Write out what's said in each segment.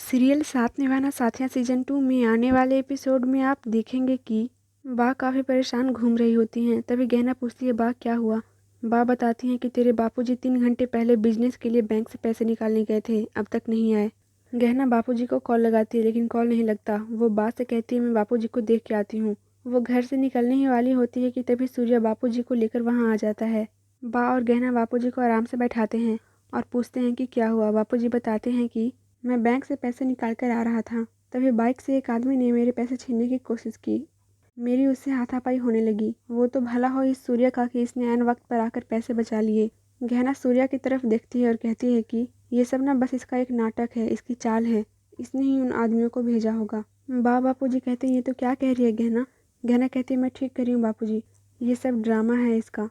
Serial साथ निभाना साथिया season 2 में आने वाले एपिसोड में आप देखेंगे कि बा काफ़ी परेशान घूम रही होती हैं। तभी गहना पूछती है, बा क्या हुआ। बा बताती हैं कि तेरे बापूजी 3 घंटे पहले बिजनेस के लिए बैंक से पैसे निकालने गए थे, अब तक नहीं आए। गहना बापूजी को कॉल लगाती है लेकिन कॉल नहीं लगता। वो बा से कहती है, मैं बापूजी को देख के आती हूँ। वो घर से निकलने ही वाली होती है कि तभी सूर्या बापूजी को लेकर वहाँ आ जाता है। बा और गहना बापूजी को आराम से बैठाते हैं और पूछते हैं कि क्या हुआ। बापूजी बताते हैं कि मैं बैंक से पैसे निकाल कर आ रहा था, तभी बाइक से एक आदमी ने मेरे पैसे छीनने की कोशिश की। मेरी उससे हाथापाई होने लगी। वो तो भला हो इस सूर्या का कि इसने ऐन वक्त पर आकर पैसे बचा लिए। गहना सूर्या की तरफ देखती है और कहती है कि ये सब ना बस इसका एक नाटक है, इसकी चाल है, इसने ही उन आदमियों को भेजा होगा। बापूजी कहते हैं, ये तो क्या कह रही है गहना। गहना कहती है, मैं ठीक कर रही हूँ बापूजी, ये सब ड्रामा है इसका।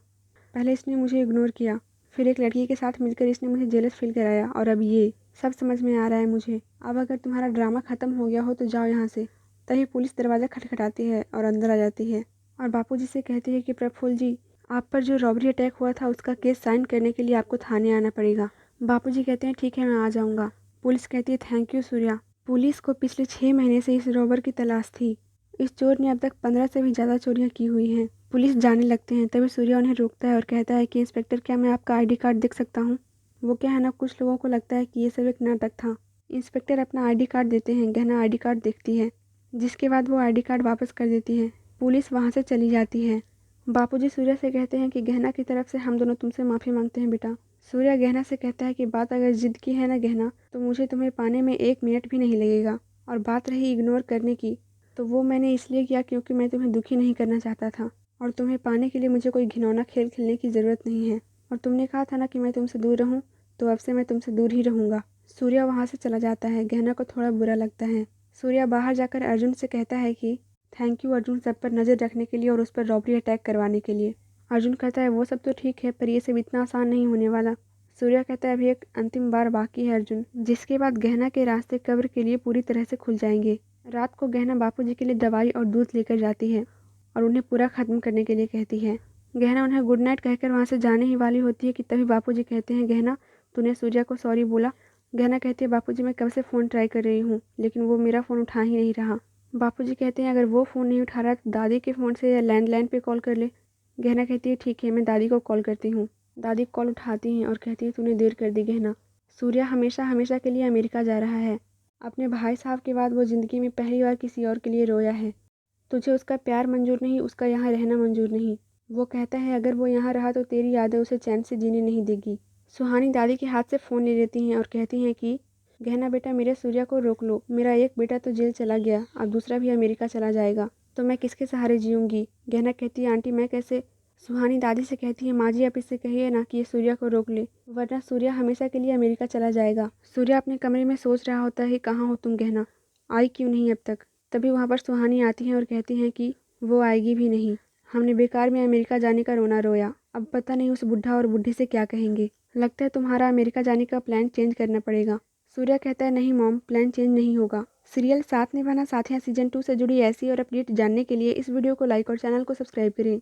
पहले इसने मुझे इग्नोर किया, फिर एक लड़की के साथ मिलकर इसने मुझे जेलस फील कराया, और अब ये सब समझ में आ रहा है मुझे। अब अगर तुम्हारा ड्रामा ख़त्म हो गया हो तो जाओ यहाँ से। तभी पुलिस दरवाज़ा खटखटाती है और अंदर आ जाती है और बापूजी से कहती है कि प्रफुल्ल जी, आप पर जो रॉबरी अटैक हुआ था उसका केस साइन करने के लिए आपको थाने आना पड़ेगा। बापूजी कहते हैं, ठीक है मैं आ जाऊँगा। पुलिस कहती है, थैंक यू सूर्या। पुलिस को पिछले 6 महीने से इस रॉबर की तलाश थी। इस चोर ने अब तक 15 से भी ज़्यादा चोरियाँ की हुई हैं। पुलिस जाने लगते हैं, तभी सूर्या उन्हें रोकता है और कहता है कि इंस्पेक्टर, क्या मैं आपका ID कार्ड देख सकता हूँ। वो क्या है ना, कुछ लोगों को लगता है कि ये सब एक नाटक था। इंस्पेक्टर अपना ID कार्ड देते हैं। गहना ID कार्ड देखती है, जिसके बाद वो ID कार्ड वापस कर देती है। पुलिस वहाँ से चली जाती है। बापूजी सूर्या से कहते हैं कि गहना की तरफ से हम दोनों तुमसे माफ़ी मांगते हैं बेटा। सूर्या गहना से कहता है कि बात अगर जिद की है ना गहना, तो मुझे तुम्हें पाने में 1 मिनट भी नहीं लगेगा। और बात रही इग्नोर करने की, तो वो मैंने इसलिए किया क्योंकि मैं तुम्हें दुखी नहीं करना चाहता था, और तुम्हें पाने के लिए मुझे कोई घिनौना खेल खेलने की ज़रूरत नहीं है। और तुमने कहा था ना कि मैं तुमसे दूर रहूं, तो अब से मैं तुमसे दूर ही रहूँगा। सूर्या वहाँ से चला जाता है। गहना को थोड़ा बुरा लगता है। सूर्या बाहर जाकर अर्जुन से कहता है कि थैंक यू अर्जुन, सब पर नज़र रखने के लिए और उस पर रॉबरी अटैक करवाने के लिए। अर्जुन कहता है, वो सब तो ठीक है, पर ये सब इतना आसान नहीं होने वाला। सूर्या कहता है, अभी एक अंतिम बार बाकी है अर्जुन, जिसके बाद गहना के रास्ते कब्र के लिए पूरी तरह से खुल जाएंगे। रात को गहना बापूजी के लिए दवाई और दूध लेकर जाती है और उन्हें पूरा ख़त्म करने के लिए कहती है। गहना उन्हें गुड नाइट कहकर वहाँ से जाने ही वाली होती है कि तभी बापूजी कहते हैं, गहना तूने सूर्या को सॉरी बोला। गहना कहती है, बापूजी मैं कब से फ़ोन ट्राई कर रही हूँ लेकिन वो मेरा फ़ोन उठा ही नहीं रहा। बापूजी कहते हैं, अगर वो फ़ोन नहीं उठा रहा तो दादी के फ़ोन से या लैंडलाइन पे कॉल कर ले। गहना कहती है, ठीक है मैं दादी को कॉल करती हूँ। दादी कॉल उठाती हैं और कहती है, तूने देर कर दी गहना। सूर्या हमेशा हमेशा के लिए अमेरिका जा रहा है। अपने भाई साहब के बाद वो ज़िंदगी में पहली बार किसी और के लिए रोया है। तुझे उसका प्यार मंजूर नहीं, उसका यहाँ रहना मंजूर नहीं। वो कहता है अगर वो यहाँ रहा तो तेरी यादें उसे चैन से जीने नहीं देगी। सुहानी दादी के हाथ से फ़ोन ले लेती हैं और कहती हैं कि गहना बेटा, मेरे सूर्या को रोक लो। मेरा एक बेटा तो जेल चला गया, अब दूसरा भी अमेरिका चला जाएगा, तो मैं किसके सहारे जीऊँगी। गहना कहती है, आंटी मैं कैसे। सुहानी दादी से कहती है, माँ जी आप इससे कहिए ना कि ये सूर्या को रोक ले, वरना सूर्या हमेशा के लिए अमेरिका चला जाएगा। सूर्या अपने कमरे में सोच रहा होता है, कहाँ हो तुम गहना, आई क्यों नहीं अब तक। तभी वहाँ पर सुहानी आती हैं और कहती हैं कि वो आएगी भी नहीं, हमने बेकार में अमेरिका जाने का रोना रोया, अब पता नहीं उस बुढ़ा और बुढ़ी से क्या कहेंगे। लगता है तुम्हारा अमेरिका जाने का प्लान चेंज करना पड़ेगा। सूर्या कहता है, नहीं मॉम, प्लान चेंज नहीं होगा। सीरियल साथ निभाना साथिया सीजन 2 से जुड़ी ऐसी और अपडेट जानने के लिए इस वीडियो को लाइक और चैनल को सब्सक्राइब करें।